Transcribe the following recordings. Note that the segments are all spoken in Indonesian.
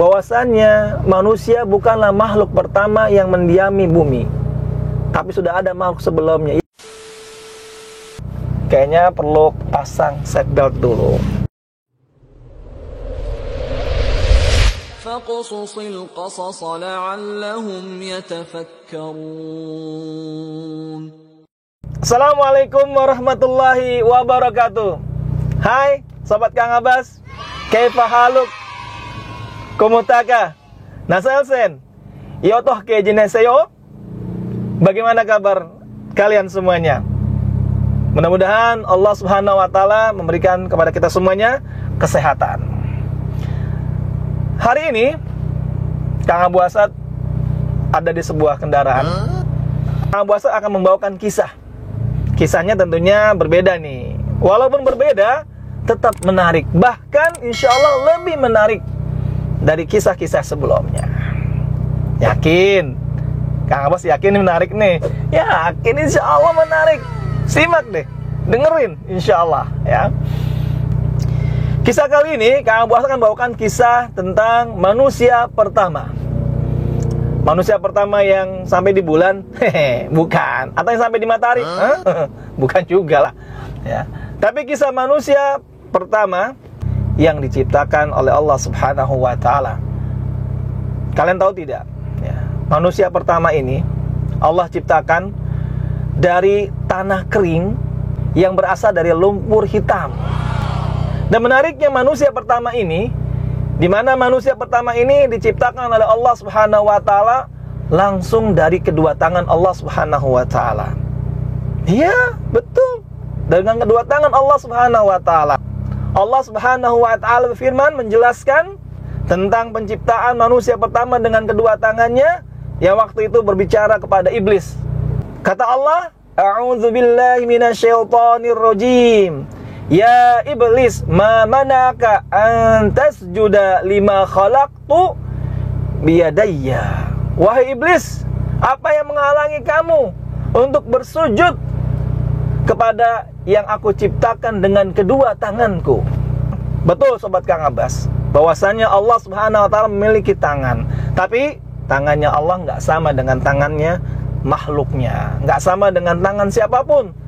bahwasannya manusia bukanlah makhluk pertama yang mendiami bumi, tapi sudah ada makhluk sebelumnya. Kayaknya perlu pasang seatbelt dulu. فَقُصُصِ الْقَصَصَ لَعَلَّهُمْ يَتَفَكَّرُونَ. Assalamualaikum warahmatullahi wabarakatuh. Hai, Sobat Kang Abbas. Kaifa haluk? Komutaka? Nasalsen? Yotoh ke jineseyo? Bagaimana kabar kalian semuanya? Mudah-mudahan Allah Subhanahu wa Ta'ala memberikan kepada kita semuanya kesehatan. Hari ini Kang Abu Asad ada di sebuah kendaraan. Kang Abu Asad akan membawakan kisah. Kisahnya tentunya berbeda nih. Walaupun berbeda, tetap menarik. Bahkan insya Allah lebih menarik dari kisah-kisah sebelumnya. Yakin? Kang Abbas yakin ini menarik nih? Yakin insya Allah menarik. Simak deh, dengerin insya Allah ya. Kisah kali ini Kang Abbas akan bawakan kisah tentang manusia pertama. Manusia pertama yang sampai di bulan? Bukan. Atau yang sampai di matahari? Bukan juga lah ya. Tapi kisah manusia pertama yang diciptakan oleh Allah Subhanahu wa Ta'ala. Kalian tahu tidak ya, manusia pertama ini Allah ciptakan dari tanah kering yang berasal dari lumpur hitam. Dan menariknya manusia pertama ini, di mana manusia pertama ini diciptakan oleh Allah Subhanahu wa Ta'ala langsung dari kedua tangan Allah Subhanahu wa Ta'ala. Iya, betul. Dengan kedua tangan Allah Subhanahu wa Ta'ala. Allah Subhanahu wa Ta'ala berfirman menjelaskan tentang penciptaan manusia pertama dengan kedua tangannya, yang waktu itu berbicara kepada iblis. Kata Allah, A'udzu billahi minasyaitonir rajim. Ya iblis, ma manaka an tasjuda lima khalaqtu biyadayya. Wahai iblis, apa yang menghalangi kamu untuk bersujud kepada yang aku ciptakan dengan kedua tanganku? Betul Sobat Kang Abbas, bahwasanya Allah Subhanahu wa Ta'ala memiliki tangan. Tapi tangannya Allah nggak sama dengan tangannya makhluknya, nggak sama dengan tangan siapapun.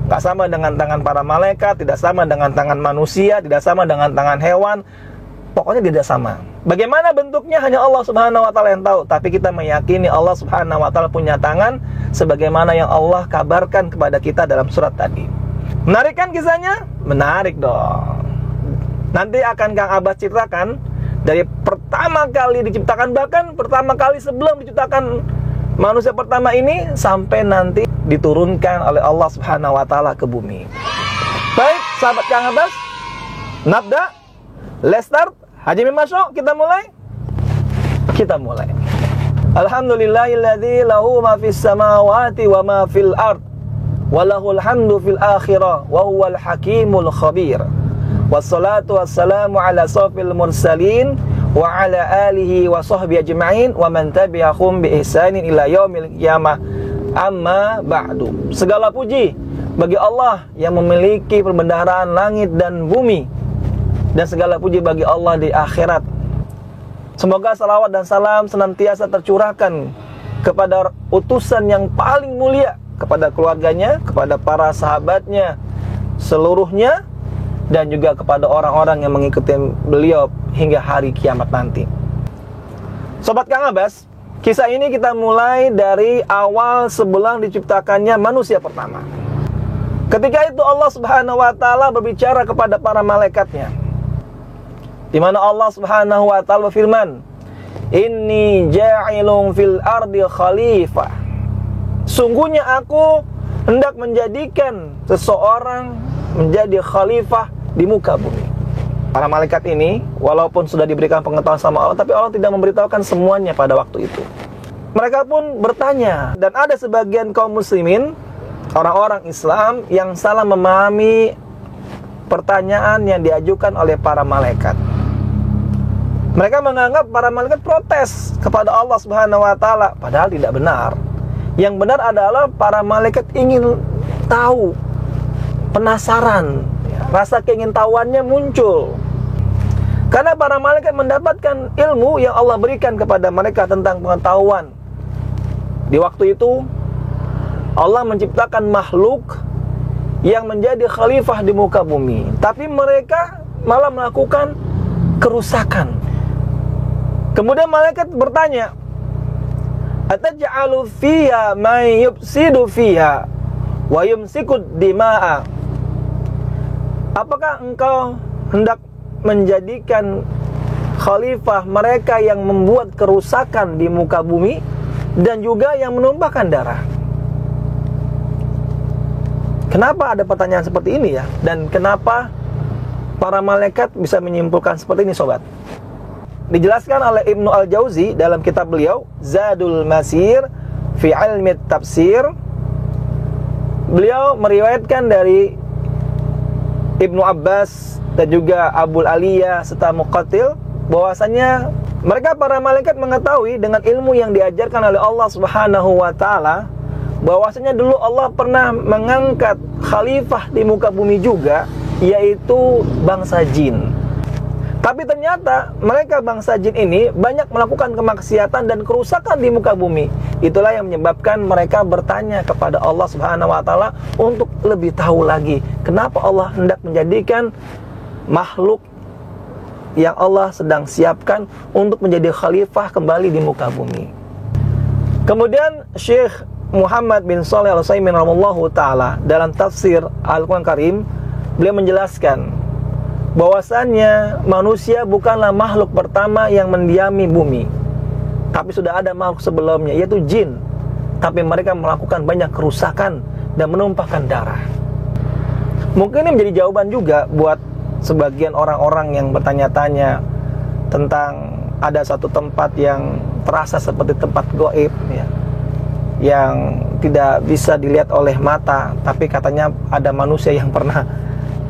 Nggak sama dengan tangan para malaikat, tidak sama dengan tangan manusia, tidak sama dengan tangan hewan. Pokoknya tidak sama. Bagaimana bentuknya hanya Allah Subhanahu wa Ta'ala yang tahu. Tapi kita meyakini Allah Subhanahu wa Ta'ala punya tangan sebagaimana yang Allah kabarkan kepada kita dalam surat tadi. Menarik kan kisahnya? Menarik dong. Nanti akan Kang Abbas ceritakan dari pertama kali diciptakan, bahkan pertama kali sebelum diciptakan manusia pertama ini sampai nanti diturunkan oleh Allah Subhanahu wa Ta'ala ke bumi. Baik, sahabat Kang Abbas, nabda, let's start. Haji masuk, kita mulai. Kita mulai. Alhamdulillahilladzi lahu ma fis samawati wa ma fil ard wa lahul hamdu fil akhirah wa huwal hakimul khabir. Wassalatu wassalamu ala safil mursalin wa ala alihi wa sahbihi ajma'in wa man tabi'ahum bi ihsanin ila yaumil qiyamah. Amma ba'du. Segala puji bagi Allah yang memiliki perbendaharaan langit dan bumi, dan segala puji bagi Allah di akhirat. Semoga salawat dan salam senantiasa tercurahkan kepada utusan yang paling mulia, kepada keluarganya, kepada para sahabatnya seluruhnya, dan juga kepada orang-orang yang mengikuti beliau hingga hari kiamat nanti. Sobat Kang Abbas, kisah ini kita mulai dari awal sebelum diciptakannya manusia pertama. Ketika itu Allah Subhanahu wa Ta'ala berbicara kepada para malaikatnya, di mana Allah Subhanahu wa Ta'ala berfirman, Inni ja'ilun fil ardi khalifah. Sungguhnya aku hendak menjadikan seseorang menjadi khalifah di muka bumi. Para malaikat ini walaupun sudah diberikan pengetahuan sama Allah, tapi Allah tidak memberitahukan semuanya pada waktu itu. Mereka pun bertanya, dan ada sebagian kaum muslimin, orang-orang Islam, yang salah memahami pertanyaan yang diajukan oleh para malaikat. Mereka menganggap para malaikat protes kepada Allah Subhanahu wa Ta'ala, padahal tidak benar. Yang benar adalah para malaikat ingin tahu, penasaran, rasa keingintahuannya muncul. Karena para malaikat mendapatkan ilmu yang Allah berikan kepada mereka tentang pengetahuan. Di waktu itu Allah menciptakan makhluk yang menjadi khalifah di muka bumi, tapi mereka malah melakukan kerusakan. Kemudian malaikat bertanya, ataj'alu fiha may yufsidu fiha wa yumsikud dima'a. Apakah engkau hendak menjadikan khalifah mereka yang membuat kerusakan di muka bumi dan juga yang menumpahkan darah? Kenapa ada pertanyaan seperti ini ya? Dan kenapa para malaikat bisa menyimpulkan seperti ini, sobat? Dijelaskan oleh Ibnu Al-Jauzi dalam kitab beliau Zadul Masir fi Ilmi Tafsir. Beliau meriwayatkan dari Ibnu Abbas dan juga Abul Aliyah serta Muqatil bahwasanya mereka para malaikat mengetahui dengan ilmu yang diajarkan oleh Allah Subhanahu wa taala bahwasanya dulu Allah pernah mengangkat khalifah di muka bumi juga, yaitu bangsa jin. Tapi ternyata mereka bangsa jin ini banyak melakukan kemaksiatan dan kerusakan di muka bumi. Itulah yang menyebabkan mereka bertanya kepada Allah Subhanahu wa taala untuk lebih tahu lagi kenapa Allah hendak menjadikan makhluk yang Allah sedang siapkan untuk menjadi khalifah kembali di muka bumi. Kemudian Syekh Muhammad bin Shalih Al-Utsaimin rahimahullahu taala dalam tafsir Al-Qur'an Karim, beliau menjelaskan bahwasannya manusia bukanlah makhluk pertama yang mendiami bumi, tapi sudah ada makhluk sebelumnya, yaitu jin. Tapi mereka melakukan banyak kerusakan dan menumpahkan darah. Mungkin ini menjadi jawaban juga buat sebagian orang-orang yang bertanya-tanya tentang ada satu tempat yang terasa seperti tempat gaib ya, yang tidak bisa dilihat oleh mata, tapi katanya ada manusia yang pernah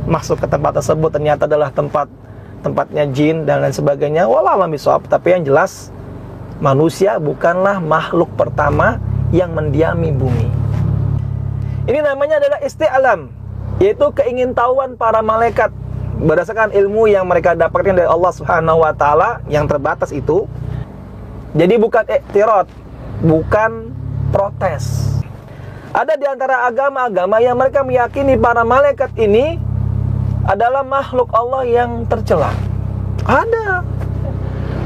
masuk ke tempat tersebut, ternyata adalah tempatnya jin dan lain sebagainya. Wallahu a'lam bishawab. Tapi yang jelas manusia bukanlah makhluk pertama yang mendiami bumi. Ini namanya adalah isti'lam, yaitu keingintahuan para malaikat berdasarkan ilmu yang mereka dapatkan dari Allah Subhanahu wa taala yang terbatas itu. Jadi bukan i'tirad, bukan protes. Ada di antara agama-agama yang mereka meyakini para malaikat ini adalah makhluk Allah yang tercela. Ada.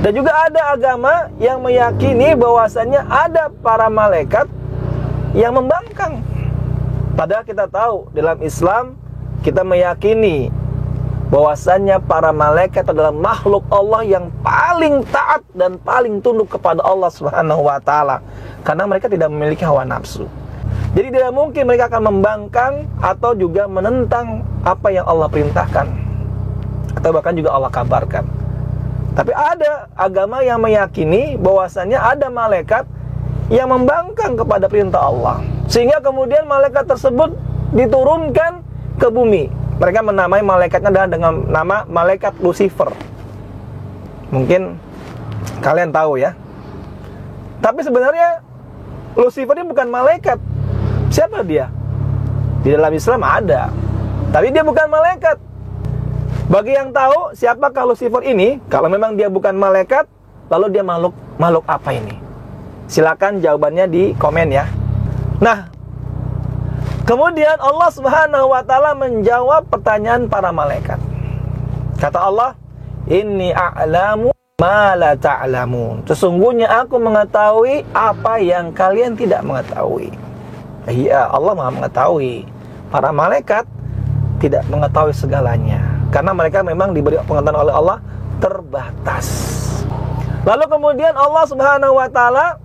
Dan juga ada agama yang meyakini bahwasannya ada para malaikat yang membangkang. Padahal kita tahu dalam Islam kita meyakini bahwasannya para malaikat adalah makhluk Allah yang paling taat dan paling tunduk kepada Allah Subhanahu wa taala, karena mereka tidak memiliki hawa nafsu. Jadi tidak mungkin mereka akan membangkang atau juga menentang apa yang Allah perintahkan atau bahkan juga Allah kabarkan. Tapi ada agama yang meyakini bahwasannya ada malaikat yang membangkang kepada perintah Allah, sehingga kemudian malaikat tersebut diturunkan ke bumi. Mereka menamai malaikatnya dengan nama malaikat Lucifer. Mungkin kalian tahu ya. Tapi sebenarnya Lucifer ini bukan malaikat. Siapa dia? Di dalam Islam ada, tapi dia bukan malaikat. Bagi yang tahu siapakah Lucifer ini, kalau memang dia bukan malaikat, lalu dia makhluk apa ini? Silakan jawabannya di komen ya. Nah, kemudian Allah Subhanahu wa taala menjawab pertanyaan para malaikat. Kata Allah, "Inni a'lamu ma la ta'lamun." Sesungguhnya aku mengetahui apa yang kalian tidak mengetahui. Iya, Allah Maha mengetahui. Para malaikat tidak mengetahui segalanya, karena mereka memang diberi pengetahuan oleh Allah terbatas. Lalu kemudian Allah Subhanahu wa taala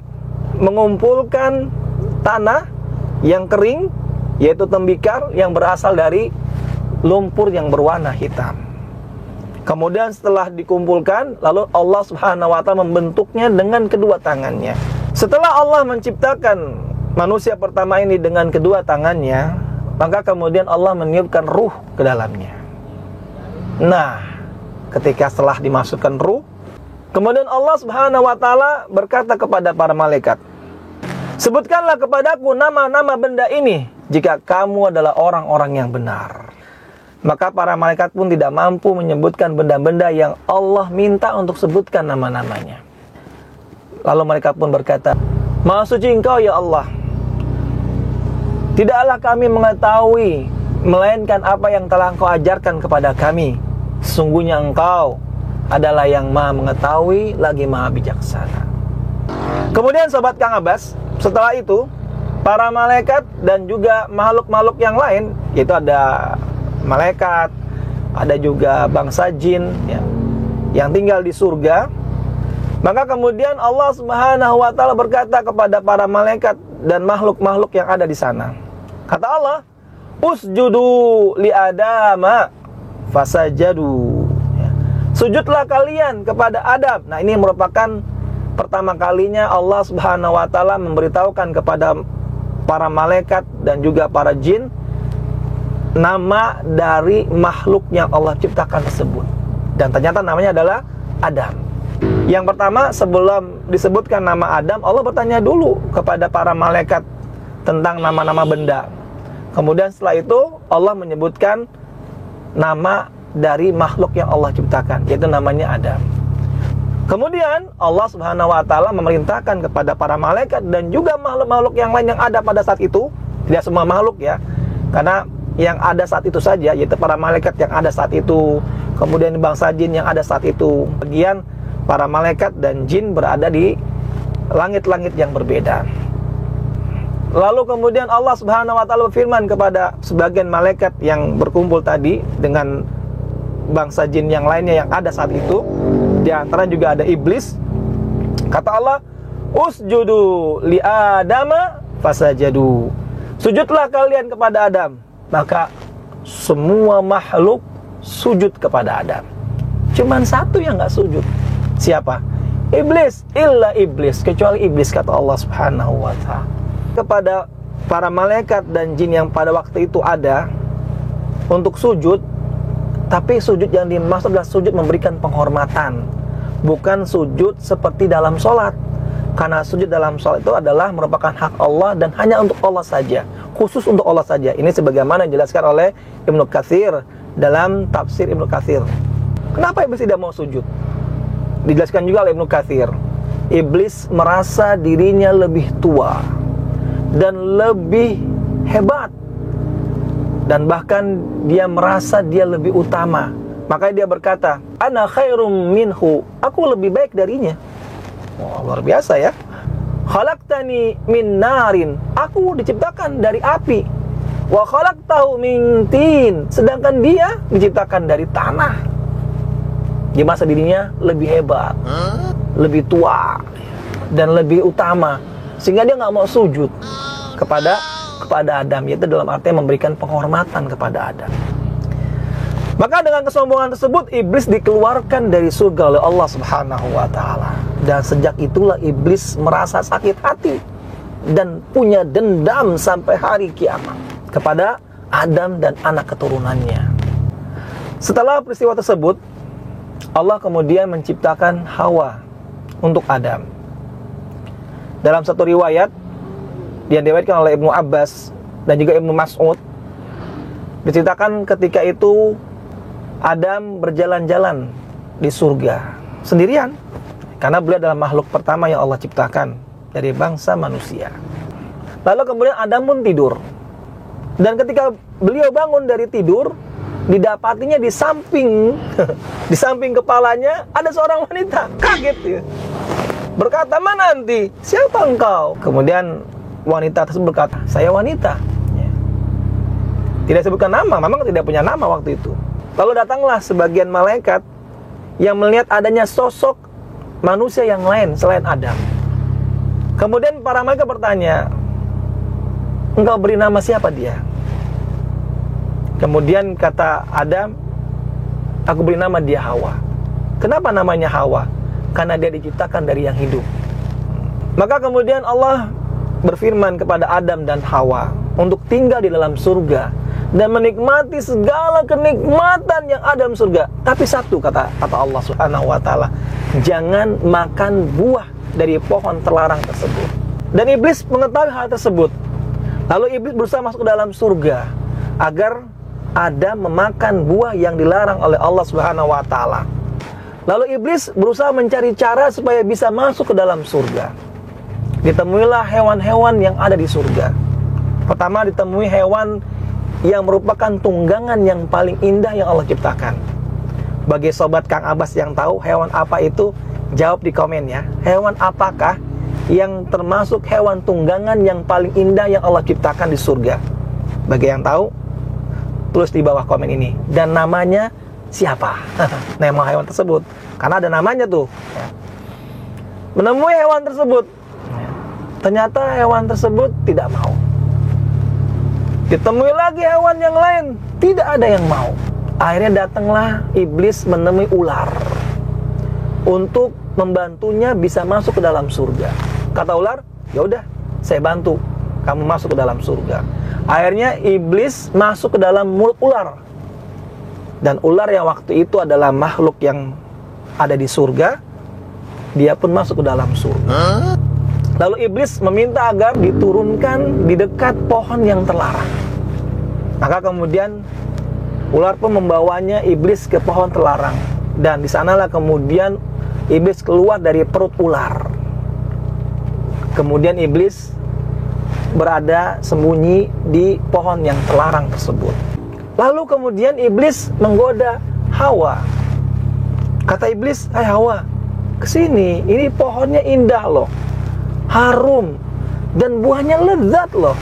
mengumpulkan tanah yang kering, yaitu tembikar yang berasal dari lumpur yang berwarna hitam. Kemudian setelah dikumpulkan, lalu Allah Subhanahu wa taala membentuknya dengan kedua tangannya. Setelah Allah menciptakan manusia pertama ini dengan kedua tangannya, maka kemudian Allah meniupkan ruh ke dalamnya. Nah, ketika setelah dimasukkan ruh, kemudian Allah Subhanahu wa taala berkata kepada para malaikat, "Sebutkanlah kepadaku nama-nama benda ini jika kamu adalah orang-orang yang benar." Maka para malaikat pun tidak mampu menyebutkan benda-benda yang Allah minta untuk sebutkan nama-namanya. Lalu mereka pun berkata, Maha suci Engkau ya Allah, tidaklah kami mengetahui melainkan apa yang telah Engkau ajarkan kepada kami. Sesungguhnya Engkau adalah yang Maha mengetahui lagi Maha bijaksana. Kemudian sobat Kang Abbas, setelah itu para malaikat dan juga makhluk-makhluk yang lain, yaitu ada malaikat, ada juga bangsa jin ya, yang tinggal di surga. Maka kemudian Allah Subhanahu wa taala berkata kepada para malaikat dan makhluk-makhluk yang ada di sana. Kata Allah, "Usjudu li Adama fasajadu." Ya. Sujudlah kalian kepada Adam. Nah, ini merupakan pertama kalinya Allah Subhanahu wa taala memberitahukan kepada para malaikat dan juga para jin nama dari makhluk yang Allah ciptakan tersebut. Dan ternyata namanya adalah Adam. Yang pertama, sebelum disebutkan nama Adam, Allah bertanya dulu kepada para malaikat tentang nama-nama benda. Kemudian setelah itu Allah menyebutkan nama dari makhluk yang Allah ciptakan, yaitu namanya Adam. Kemudian Allah Subhanahu wa taala memerintahkan kepada para malaikat dan juga makhluk-makhluk yang lain yang ada pada saat itu, tidak semua makhluk ya, karena yang ada saat itu saja, yaitu para malaikat yang ada saat itu, kemudian bangsa jin yang ada saat itu. Bagian para malaikat dan jin berada di langit-langit yang berbeda. Lalu kemudian Allah Subhanahu wa taala berfirman kepada sebagian malaikat yang berkumpul tadi dengan bangsa jin yang lainnya yang ada saat itu. Di antara juga ada iblis. Kata Allah, "Usjudu li Adama fasajadu." Sujudlah kalian kepada Adam. Maka semua makhluk sujud kepada Adam. Cuman satu yang enggak sujud. Siapa? Iblis. Illa iblis, kecuali iblis, kata Allah Subhanahu wa taala. Kepada para malaikat dan jin yang pada waktu itu ada untuk sujud, tapi sujud yang dimaksud adalah sujud memberikan penghormatan, bukan sujud seperti dalam sholat. Karena sujud dalam sholat itu adalah merupakan hak Allah dan hanya untuk Allah saja, khusus untuk Allah saja. Ini sebagaimana dijelaskan oleh Ibnu Katsir dalam tafsir Ibnu Katsir. Kenapa iblis tidak mau sujud? Dijelaskan juga oleh Ibnu Katsir. Iblis merasa dirinya lebih tua dan lebih hebat, dan bahkan dia merasa dia lebih utama. Makanya dia berkata, "Ana khairum minhu." Aku lebih baik darinya. Wah, luar biasa ya. "Khalaqtani min narin." Aku diciptakan dari api. "Wa khalaqtahu min tin." Sedangkan dia diciptakan dari tanah. Dia merasa dirinya lebih hebat, lebih tua, dan lebih utama, sehingga dia nggak mau sujud kepada Adam, yaitu dalam artinya memberikan penghormatan kepada Adam. Maka dengan kesombongan tersebut iblis dikeluarkan dari surga oleh Allah Subhanahu wa taala. Dan sejak itulah iblis merasa sakit hati dan punya dendam sampai hari kiamat kepada Adam dan anak keturunannya. Setelah peristiwa tersebut, Allah kemudian menciptakan Hawa untuk Adam. Dalam satu riwayat yang diriwayatkan oleh Ibnu Abbas dan juga Ibnu Mas'ud, diceritakan ketika itu Adam berjalan-jalan di surga sendirian, karena beliau adalah makhluk pertama yang Allah ciptakan dari bangsa manusia. Lalu kemudian Adam pun tidur, dan ketika beliau bangun dari tidur, didapatinya di samping di samping kepalanya ada seorang wanita. Kaget dia, berkata, "Mana anti? Siapa engkau?" Kemudian wanita tersebut berkata, "Saya wanita." Tidak sebutkan nama, memang tidak punya nama waktu itu. Lalu datanglah sebagian malaikat yang melihat adanya sosok manusia yang lain selain Adam. Kemudian para malaikat bertanya, "Engkau beri nama siapa dia?" Kemudian kata Adam, "Aku beri nama dia Hawa." Kenapa namanya Hawa? Karena dia diciptakan dari yang hidup. Maka kemudian Allah berfirman kepada Adam dan Hawa untuk tinggal di dalam surga dan menikmati segala kenikmatan yang ada dalam surga. Tapi satu, kata Allah Subhanahu wa taala, jangan makan buah dari pohon terlarang tersebut. Dan iblis mengetahui hal tersebut. Lalu iblis berusaha masuk ke dalam surga agar Adam memakan buah yang dilarang oleh Allah Subhanahu wa taala. Lalu iblis berusaha mencari cara supaya bisa masuk ke dalam surga. Ditemuilah hewan-hewan yang ada di surga. Pertama ditemui hewan yang merupakan tunggangan yang paling indah yang Allah ciptakan. Bagi sobat Kang Abbas yang tahu hewan apa itu, jawab di komen ya. Hewan apakah yang termasuk hewan tunggangan yang paling indah yang Allah ciptakan di surga? Bagi yang tahu, tulis di bawah komen ini. Dan namanya siapa? Nama hewan tersebut. Karena ada namanya tuh. Menemui hewan tersebut. Ternyata hewan tersebut tidak mau. Ditemui lagi hewan yang lain, tidak ada yang mau. Akhirnya datanglah iblis menemui ular untuk membantunya bisa masuk ke dalam surga. Kata ular, ya udah, saya bantu kamu masuk ke dalam surga. Akhirnya iblis masuk ke dalam mulut ular. Dan ular yang waktu itu adalah makhluk yang ada di surga, dia pun masuk ke dalam surga. Lalu iblis meminta agar diturunkan di dekat pohon yang terlarang. Maka kemudian ular pun membawanya iblis ke pohon terlarang. Dan di sanalah kemudian iblis keluar dari perut ular. Kemudian iblis berada sembunyi di pohon yang terlarang tersebut. Lalu kemudian iblis menggoda Hawa. Kata iblis, "Hai Hawa, kesini, ini pohonnya indah loh, harum, dan buahnya lezat loh."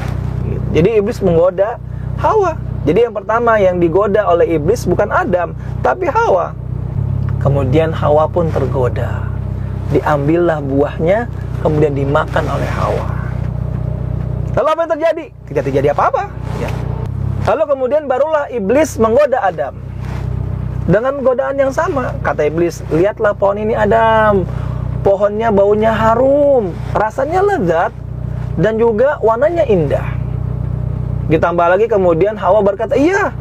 Jadi iblis menggoda Hawa. Jadi yang pertama yang digoda oleh iblis bukan Adam, tapi Hawa. Kemudian Hawa pun tergoda. Diambillah buahnya, kemudian dimakan oleh Hawa. Lalu apa yang terjadi? Tidak terjadi apa-apa. Ya. Lalu kemudian barulah iblis menggoda Adam. Dengan godaan yang sama. Kata iblis, "Lihatlah pohon ini Adam. Pohonnya baunya harum, rasanya lezat, dan juga warnanya indah." Ditambah lagi kemudian Hawa berkata, "Iya,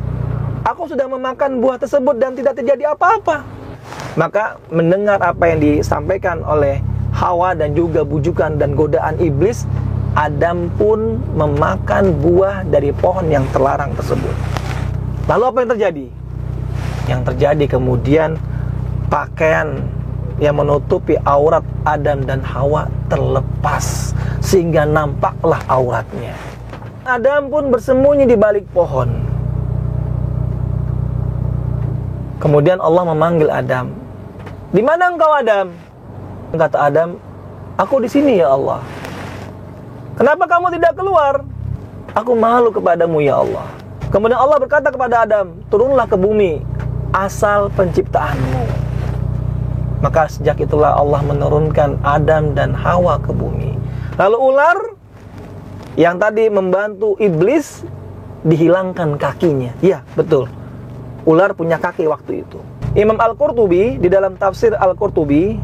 aku sudah memakan buah tersebut dan tidak terjadi apa-apa." Maka mendengar apa yang disampaikan oleh Hawa dan juga bujukan dan godaan iblis, Adam pun memakan buah dari pohon yang terlarang tersebut. Lalu apa yang terjadi? Yang terjadi kemudian pakaian yang menutupi aurat Adam dan Hawa terlepas, sehingga nampaklah auratnya. Adam pun bersembunyi di balik pohon. Kemudian Allah memanggil Adam. "Di mana engkau Adam?" Kata Adam, "Aku di sini ya Allah." "Kenapa kamu tidak keluar?" "Aku malu kepadamu ya Allah." Kemudian Allah berkata kepada Adam, "Turunlah ke bumi, asal penciptaanmu." Maka sejak itulah Allah menurunkan Adam dan Hawa ke bumi. Lalu ular yang tadi membantu iblis dihilangkan kakinya. Ya, betul. Ular punya kaki waktu itu. Imam Al-Qurtubi di dalam tafsir Al-Qurtubi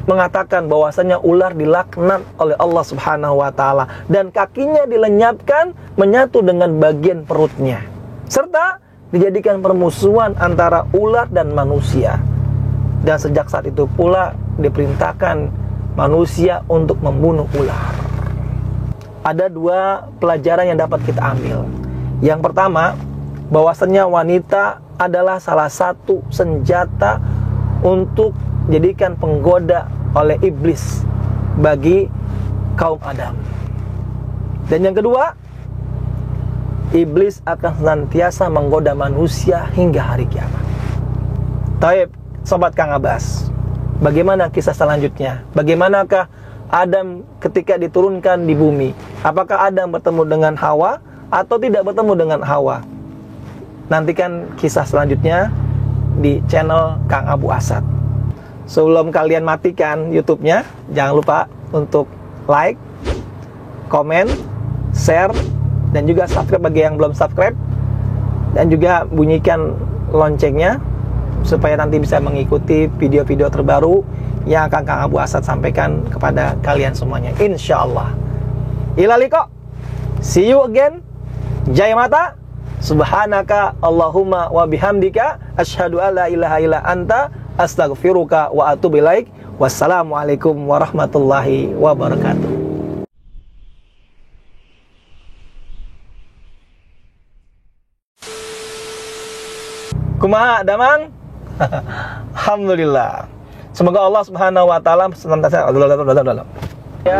mengatakan bahwasanya ular dilaknat oleh Allah Subhanahu wa taala dan kakinya dilenyapkan menyatu dengan bagian perutnya. Serta dijadikan permusuhan antara ular dan manusia. Dan sejak saat itu pula diperintahkan manusia untuk membunuh ular. Ada dua pelajaran yang dapat kita ambil. Yang pertama, bahwasanya wanita adalah salah satu senjata untuk dijadikan penggoda oleh iblis bagi kaum Adam. Dan yang kedua, iblis akan senantiasa menggoda manusia hingga hari kiamat. Taib, sobat Kang Abbas, bagaimana kisah selanjutnya? Bagaimanakah Adam ketika diturunkan di bumi? Apakah Adam bertemu dengan Hawa atau tidak bertemu dengan Hawa? Nantikan kisah selanjutnya di channel Kang Abu Asad. Sebelum kalian matikan YouTube-nya, jangan lupa untuk like, komen, share, dan juga subscribe bagi yang belum subscribe. Dan juga bunyikan loncengnya supaya nanti bisa mengikuti video-video terbaru yang akan Kang Abu Asad sampaikan kepada kalian semuanya, insyaallah. Ila liqa, see you again. Jaya mata. Subhanaka Allahumma wa bihamdika asyhadu alla ilaha illa anta astaghfiruka wa atubu ilaik. Wassalamualaikum warahmatullahi wabarakatuh. Kumaha damang? Alhamdulillah. Semoga Allah Subhanahu wa taala senantiasa ya.